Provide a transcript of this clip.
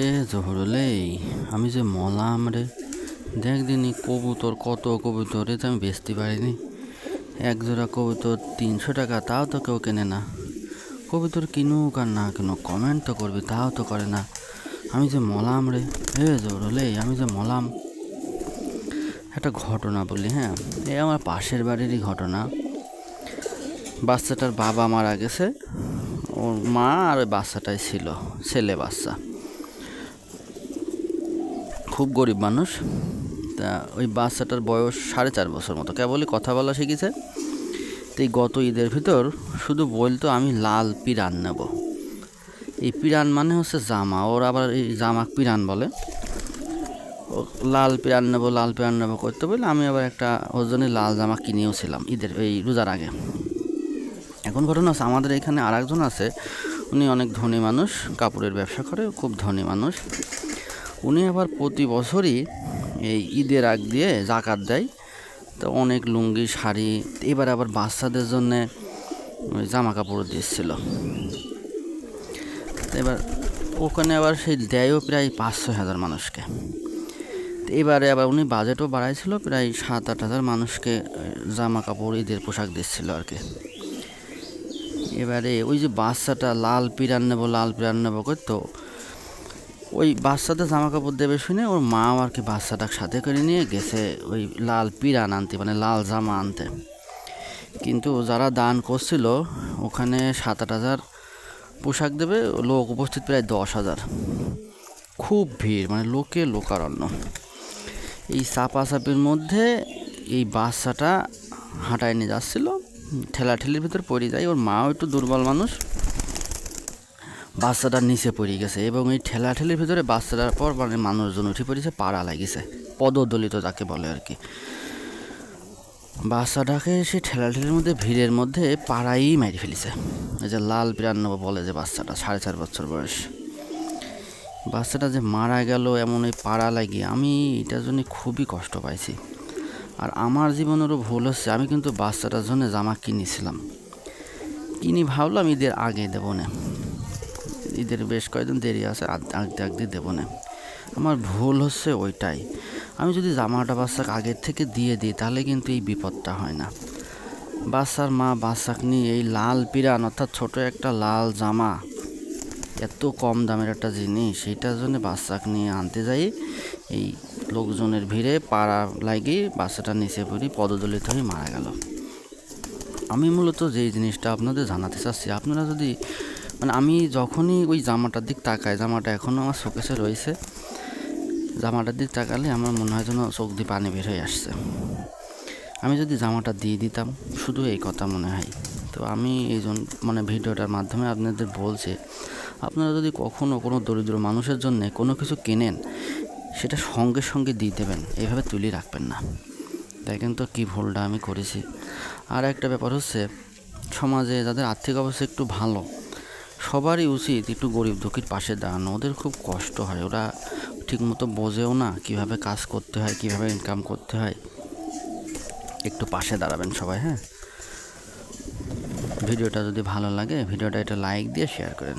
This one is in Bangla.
এ জহুরুলে, আমি যে মলাম রে, দেখ দিনই কবুতর, কত কবুতর রে, তো আমি বেচতে পারিনি। এক জোড়া কবুতর 300 টাকা, তাও তো কেউ কেনে না। কবুতর কিনুক আর না কিনুক, কমেন্ট তো করবি, তাও তো করে না। আমি যে মলাম রে, এ জহুরুলে, আমি যে মলাম। একটা ঘটনা বলি, হ্যাঁ, এ আমার পাশের বাড়িরই ঘটনা। বাচ্চাটার বাবা মারা গেছে, ওর মা আর ওই বাচ্চাটাই ছিল, ছেলে বাচ্চা, খুব গরিব মানুষ। তা ওই বাচ্চাটার বয়স 4.5 বছর মতো, কেবলই কথা বলা শিখেছে। তো এই গত ঈদের ভিতর শুধু বলতো আমি লাল পিরান নেব। এই পিরান মানে হচ্ছে জামা, ওর আবার এই জামা পিরান বলে। ও লাল পিরান নেবো, লাল পিরান নেবো করতে বলে আমি আবার একটা ওর জন্য লাল জামা কিনেও ছিলাম ঈদের এই রোজার আগে। এখন ঘটনা আছে, আমাদের এখানে আর একজন আছে, উনি অনেক ধনী মানুষ, কাপড়ের ব্যবসা করে, খুব ধনী মানুষ। উনি আবার প্রতি বছরই এই ঈদের আগ দিয়ে জাকাত দেয়। তো অনেক লুঙ্গি শাড়ি, এবার আবার বাচ্চাদের জন্যে ওই জামা কাপড় দিচ্ছিল। এবার ওখানে আবার সেই দেয়ও প্রায় 5-6 হাজার মানুষকে। এবারে আবার উনি বাজেটও বাড়াইছিল, প্রায় 7-8 হাজার মানুষকে জামা কাপড় ঈদের পোশাক দিচ্ছিল আর কি। এবারে ওই যে বাচ্চাটা লাল পিরান নেবো, লাল পিরান নেবো করতো, ওই বাচ্চাদের জামা কাপড় দেবে শুনে ওর মাও আর কি বাচ্চাটাকে সাথে করে নিয়ে গেছে ওই লাল পিরান আনতে, মানে লাল জামা আনতে। কিন্তু যারা দান করছিল ওখানে 7-8 হাজার পোশাক দেবে, লোক উপস্থিত প্রায় 10 হাজার। খুব ভিড়, মানে লোকে লোকারণ্য। এই চাপাচাপির মধ্যে এই বাচ্চাটা হাঁটায় নিয়ে যাচ্ছিল, ঠেলাঠেলির ভিতর পড়ে যায়। ওর মাও একটু দুর্বল মানুষ, বাচ্চাটা নিচে পড়ে গেছে এবং এই ঠেলাঠেলির ভিতরে বাচ্চাটার পর মানে মানুষজন উঠে পড়েছে, পাড়া লাগিছে, পদদলিত যাকে বলে আর কি। বাচ্চাটাকে সে ঠেলাঠেলির মধ্যে ভিড়ের মধ্যে পাড়াই মেরে ফেলেছে। এই যে লাল বিরান্নব বলে যে বাচ্চাটা, 4.5 বছর বয়স। বাচ্চাটা যে মারা গেল এমন ওই পাড়া লাগিয়ে, আমি এটার জন্য খুবই কষ্ট পাইছি। আর আমার জীবনেরও ভুল হচ্ছে, আমি কিন্তু বাচ্চাটার জন্য জামা কিনেছিলাম, কিনি ভাবলাম ঈদের আগে দেবো না, ঈদের বেশ কয়েকদিন দেরি আছে, আগে দেবো না। আমার ভুল হচ্ছে ওইটাই। আমি যদি জামাটা বাচ্চাকে আগের থেকে দিয়ে দিই তাহলে কিন্তু এই বিপদটা হয় না। বাচ্চার মা বাচ্চাকে নিয়ে এই লাল পিরান অর্থাৎ ছোট একটা লাল জামা, এত কম দামের একটা জিনিস, সেইটার জন্য বাচ্চাকে নিয়ে আনতে যাই, এই লোকজনের ভিড়ে পাড়া লাগিয়ে বাচ্চাটা নিচে পড়ি পদদলিত হয়ে মারা গেল। আমি মূলত যেই জিনিসটা আপনাদের জানাতে চাচ্ছি, আপনারা যদি মানে আমি যখনই ওই জামাটার দিক তাকাই, জামাটা এখনও আমার শোকেসে রয়েছে, জামাটার দিক তাকালে আমার মনে হয় যেন চোখ দিয়ে পানি বের হয়ে আসছে। আমি যদি জামাটা দিয়ে দিতাম, শুধু এই কথা মনে হয়। তো আমি এই জন্য মানে ভিডিওটার মাধ্যমে আপনাদের বলছি, আপনারা যদি কখনও কোনো দরিদ্র মানুষের জন্য কোনো কিছু কেনেন, সেটা সঙ্গে সঙ্গে দিয়ে দেবেন, এইভাবে তুলে রাখবেন না। দেখেন তো কী ভুলটা আমি করেছি। আর একটা ব্যাপার হচ্ছে, সমাজে যাদের আর্থিক অবস্থা একটু ভালো, সবারই উচিত একটু গরিব দুঃখীর পাশে দাঁড়ানো। ওদের খুব কষ্ট হয়, ওরা ঠিকমতো বোঝেও না কীভাবে কাজ করতে হয়, কীভাবে ইনকাম করতে হয়। একটু পাশে দাঁড়াবেন সবাই, হ্যাঁ। ভিডিওটা যদি ভালো লাগে, ভিডিওটা একটা লাইক দিয়ে শেয়ার করেন।